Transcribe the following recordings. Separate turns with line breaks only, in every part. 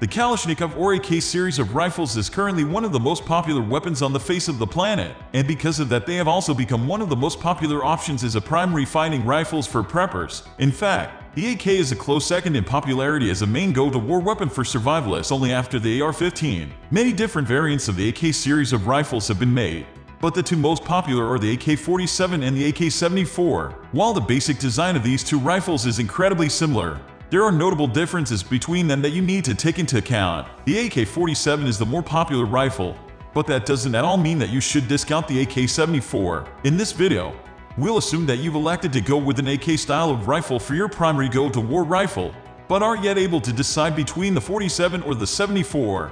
The Kalashnikov or AK series of rifles is currently one of the most popular weapons on the face of the planet, and because of that they have also become one of the most popular options as a primary fighting rifles for preppers. In fact, the AK is a close second in popularity as a main go-to-war weapon for survivalists only after the AR-15. Many different variants of the AK series of rifles have been made, but the two most popular are the AK-47 and the AK-74. While the basic design of these two rifles is incredibly similar, there are notable differences between them that you need to take into account. The AK-47 is the more popular rifle, but that doesn't at all mean that you should discount the AK-74. In this video, we'll assume that you've elected to go with an AK style of rifle for your primary go-to-war rifle, but aren't yet able to decide between the 47 or the 74.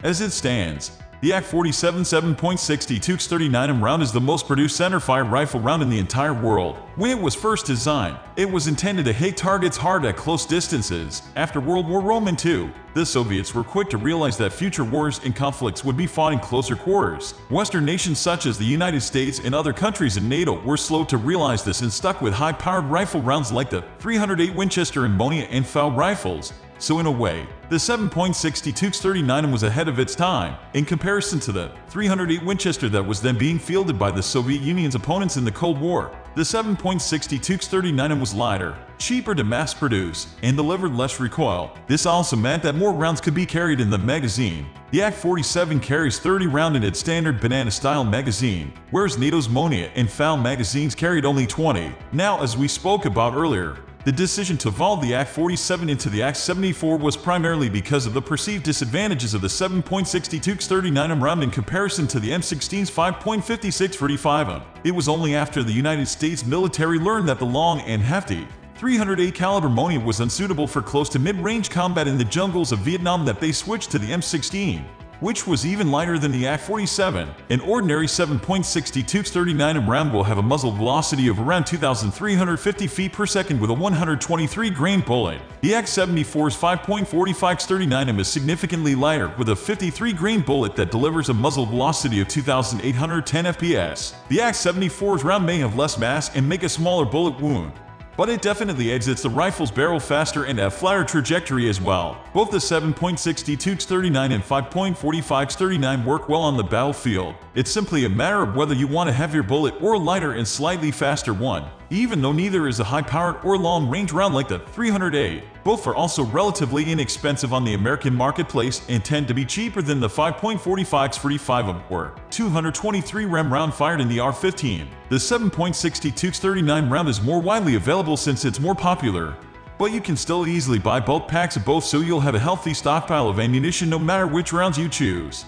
As it stands, the Ak-47 7.62 39mm round is the most produced centerfire rifle round in the entire world. When it was first designed, it was intended to hit targets hard at close distances. After World War II, the Soviets were quick to realize that future wars and conflicts would be fought in closer quarters. Western nations such as the United States and other countries in NATO were slow to realize this and stuck with high-powered rifle rounds like the .308 Winchester ammonia and FAL rifles. So in a way, the 7.62 39mm was ahead of its time, in comparison to the .308 Winchester that was then being fielded by the Soviet Union's opponents in the Cold War. The 7.62 39mm was lighter, cheaper to mass produce, and delivered less recoil. This also meant that more rounds could be carried in the magazine. The Ak-47 carries 30 rounds in its standard banana-style magazine, whereas NATO's ammonia and FAL magazines carried only 20. Now, as we spoke about earlier, the decision to evolve the Ak-47 into the Ak-74 was primarily because of the perceived disadvantages of the 7.62 39mm round in comparison to the M16's 5.56 45mm. It was only after the United States military learned that the long and hefty .308 caliber ammonia was unsuitable for close to mid-range combat in the jungles of Vietnam that they switched to the M16, which was even lighter than the Ak-47. An ordinary 7.62 39mm round will have a muzzle velocity of around 2,350 feet per second with a 123-grain bullet. The Ak-74's 5.45 39mm is significantly lighter with a 53-grain bullet that delivers a muzzle velocity of 2,810 fps. The Ak-74's round may have less mass and make a smaller bullet wound, but it definitely exits the rifle's barrel faster and a flatter trajectory as well. Both the 7.62 39 and 5.45 39 work well on the battlefield. It's simply a matter of whether you want a heavier bullet or a lighter and slightly faster one. Even though neither is a high-powered or long-range round like the .308, both are also relatively inexpensive on the American marketplace and tend to be cheaper than the 5.45 45mm or 223 rem round fired in the AR-15. The 7.62 39 round is more widely available since it's more popular, but you can still easily buy bulk packs of both so you'll have a healthy stockpile of ammunition no matter which rounds you choose.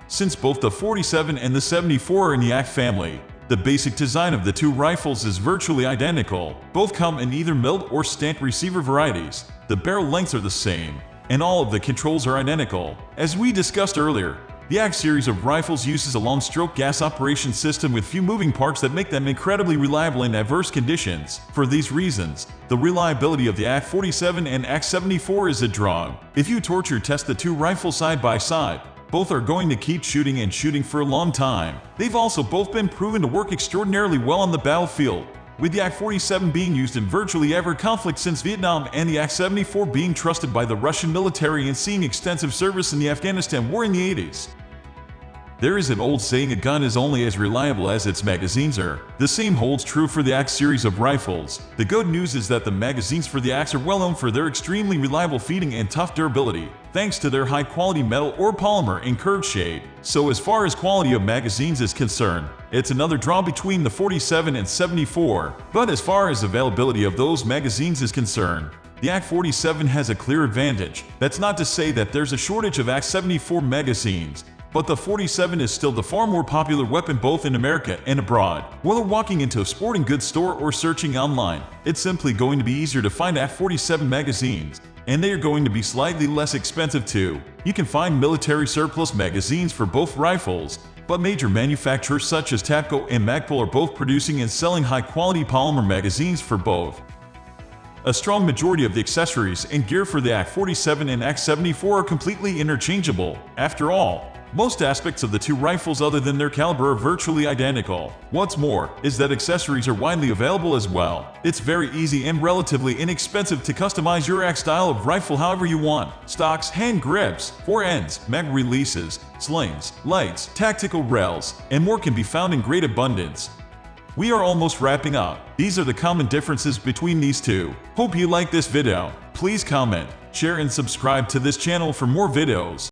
Since both the 47 and the 74 are in the Ak family, the basic design of the two rifles is virtually identical. Both come in either milled or stamped receiver varieties. The barrel lengths are the same, and all of the controls are identical. As we discussed earlier, the Ak series of rifles uses a long-stroke gas operation system with few moving parts that make them incredibly reliable in adverse conditions. For these reasons, the reliability of the Ak-47 and Ak-74 is a draw. If you torture test the two rifles side by side, both are going to keep shooting and shooting for a long time. They've also both been proven to work extraordinarily well on the battlefield, with the Ak-47 being used in virtually every conflict since Vietnam and the Ak-74 being trusted by the Russian military and seeing extensive service in the Afghanistan war in the 80s. There is an old saying, a gun is only as reliable as its magazines are. The same holds true for the Ak series of rifles. The good news is that the magazines for the Aks are well known for their extremely reliable feeding and tough durability, thanks to their high-quality metal or polymer and curved shade. So as far as quality of magazines is concerned, it's another draw between the 47 and 74. But as far as availability of those magazines is concerned, the Ak-47 has a clear advantage. That's not to say that there's a shortage of Ak-74 magazines, but the 47 is still the far more popular weapon both in America and abroad. Whether walking into a sporting goods store or searching online, it's simply going to be easier to find Ak-47 magazines, and they are going to be slightly less expensive too. You can find military surplus magazines for both rifles, but major manufacturers such as Tapco and Magpul are both producing and selling high-quality polymer magazines for both. A strong majority of the accessories and gear for the Ak-47 and Ak-74 are completely interchangeable. After all, most aspects of the two rifles other than their caliber are virtually identical. What's more, is that accessories are widely available as well. It's very easy and relatively inexpensive to customize your Ak style of rifle however you want. Stocks, hand grips, foreends, mag releases, slings, lights, tactical rails, and more can be found in great abundance. We are almost wrapping up. These are the common differences between these two. Hope you like this video. Please comment, share and subscribe to this channel for more videos.